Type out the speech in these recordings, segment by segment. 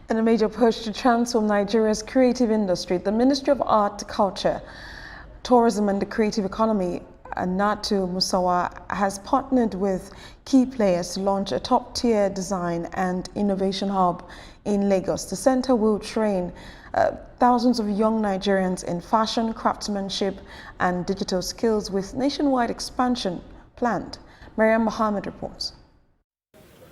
In a major push to transform Nigeria's creative industry, the Ministry of Art, Culture, Tourism and the Creative Economy, Natu Musawa, has partnered with key players to launch a top-tier design and innovation hub in Lagos. The center will train thousands of young Nigerians in fashion, craftsmanship and digital skills, with nationwide expansion planned. Mariam Mohammed reports.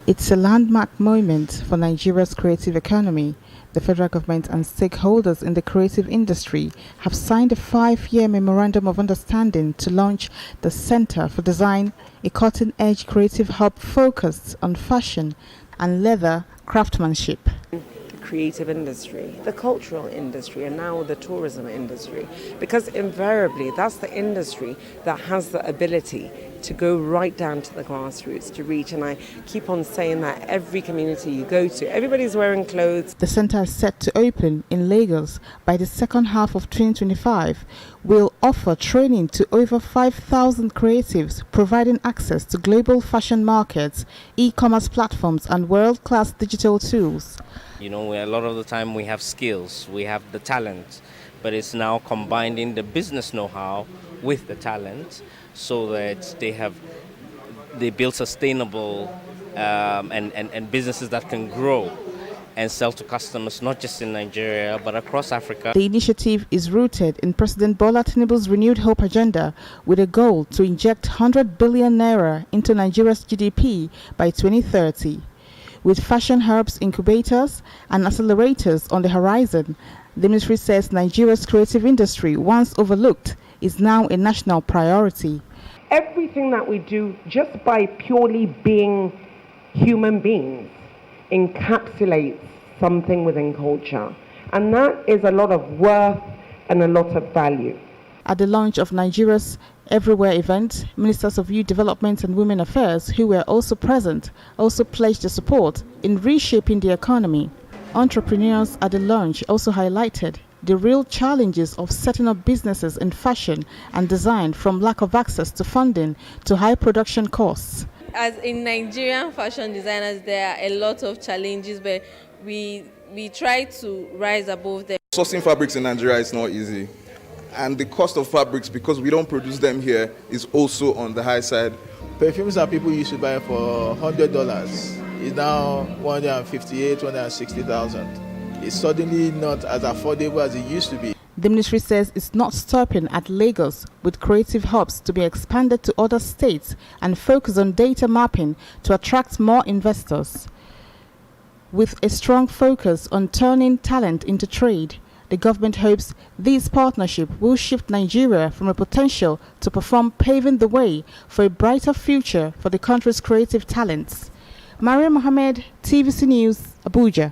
It's a landmark moment for Nigeria's creative economy. The federal government and stakeholders in the creative industry have signed a 5-year memorandum of understanding to launch the Center for Design, a cutting-edge creative hub focused on fashion and leather craftsmanship. The creative industry, the cultural industry, and now the tourism industry, because invariably that's the industry that has the ability to go right down to the grassroots, to reach. And I keep on saying that every community you go to, everybody's wearing clothes. The center is set to open in Lagos by the second half of 2025. Will offer training to over 5,000 creatives, providing access to global fashion markets, e-commerce platforms, and world-class digital tools. You know, a lot of the time we have skills, we have the talent, but it's now combining the business know-how with the talent so that they build sustainable and businesses that can grow and sell to customers not just in Nigeria but across Africa. The initiative is rooted in President Bola Tinubu's renewed hope agenda, with a goal to inject 100 billion naira into Nigeria's GDP by 2030. With fashion hubs, incubators and accelerators on the horizon, the ministry says Nigeria's creative industry, once overlooked, is now a national priority. Everything that we do, just by purely being human beings, encapsulates something within culture. And that is a lot of worth and a lot of value. At the launch of Nigeria's Everywhere event, Ministers of Youth Development and Women Affairs, who were also present, also pledged their support in reshaping the economy. Entrepreneurs at the launch also highlighted the real challenges of setting up businesses in fashion and design, from lack of access to funding to high production costs. As in Nigerian fashion designers, there are a lot of challenges, but we try to rise above them. Sourcing fabrics in Nigeria is not easy. And the cost of fabrics, because we don't produce them here, is also on the high side. Perfumes that people used to buy for $100 is now $158,000, $160,000. It's suddenly not as affordable as it used to be. The ministry says it's not stopping at Lagos, with creative hubs to be expanded to other states and focus on data mapping to attract more investors. With a strong focus on turning talent into trade, the government hopes this partnership will shift Nigeria from a potential to perform, paving the way for a brighter future for the country's creative talents. Mariam Mohammed, TVC News, Abuja.